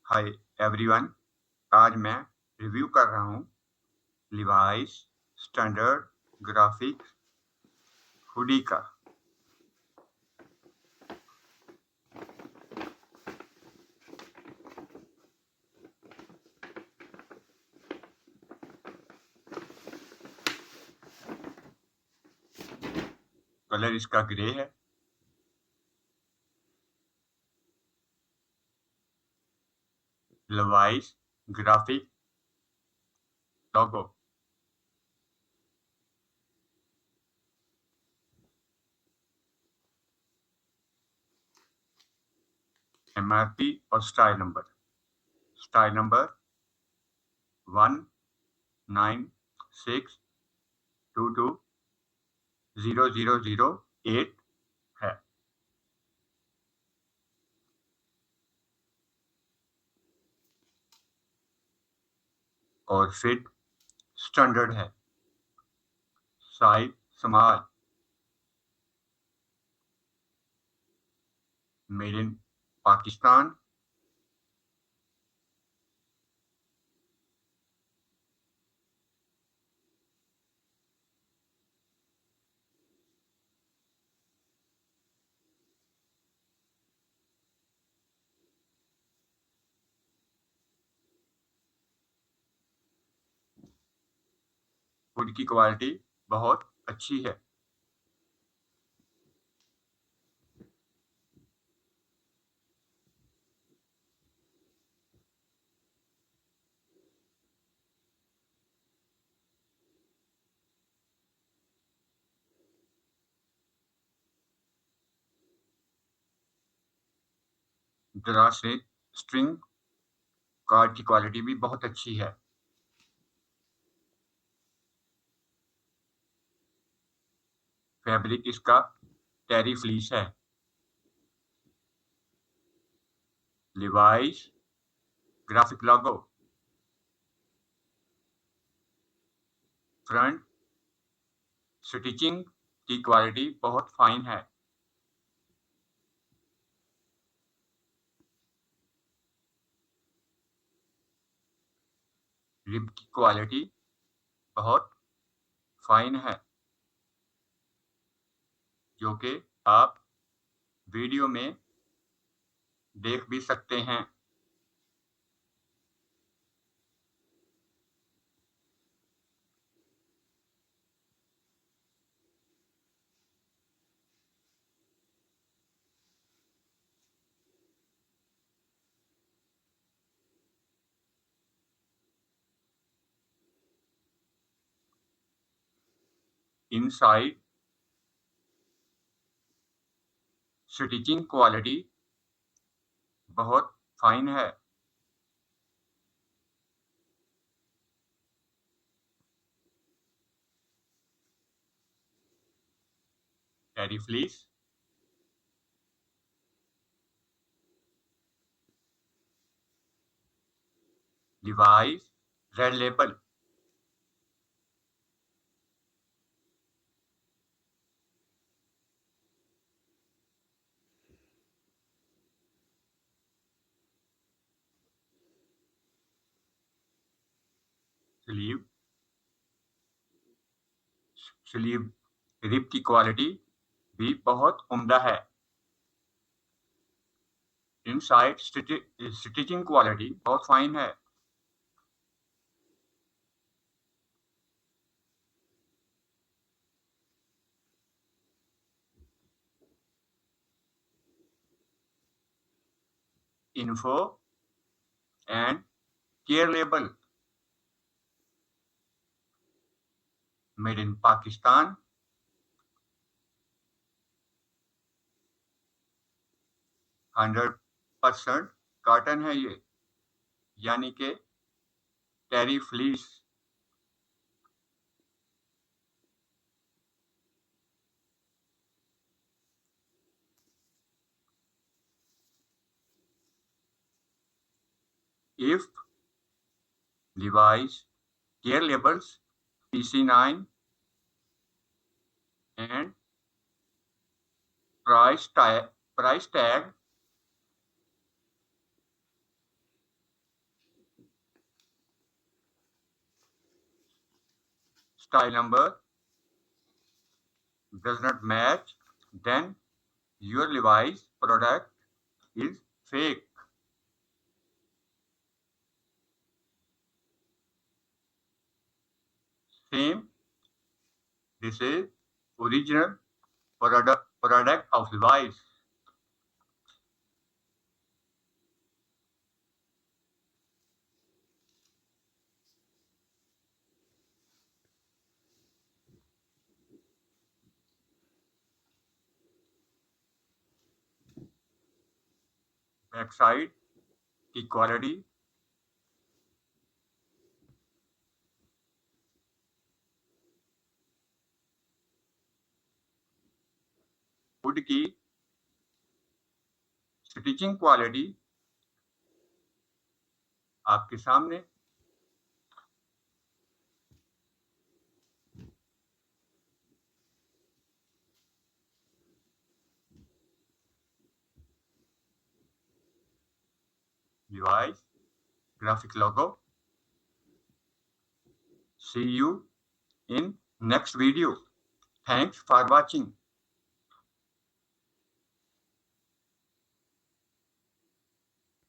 Hi everyone, आज मैं review कर रहा हूँ लिवाइस स्टैंडर्ड ग्राफिक्स हुडी का। कलर इसका ग्रे है। लिवाइस ग्राफिक लोगो। MRP और स्टाइल नंबर 1962200008 है और फिट स्टैंडर्ड है। Size small. Made in Pakistan. Would की क्वालिटी बहुत अच्छी है। ड्रा से स्ट्रिंग कार्ड की क्वालिटी भी बहुत अच्छी है। फैब्रिक इसका टेरी फ्लीस है। लिवाइस ग्राफिक लोगो। फ्रंट स्टिचिंग की क्वालिटी बहुत फाइन है। रिब की क्वालिटी बहुत फाइन है, जो कि आप वीडियो में देख भी सकते हैं। इनसाइड स्टिचिंग क्वालिटी बहुत फाइन है। Terry fleece. Levi's red label. Sleeve sleeve rib की क्वालिटी भी बहुत उम्दा है। इनसाइड स्टिचिंग क्वालिटी बहुत फाइन है। Info and care label. Made in Pakistan. 100% cotton है ये, यानी कि terry fleece. If Levi's care labels PC9 and price tag style number does not match, then your Levi's product is fake. Same, this is original product of Levi's. Backside की quality hood की stitching quality आपके सामने। Levi's graphic logo. See you in next video. Thanks for watching.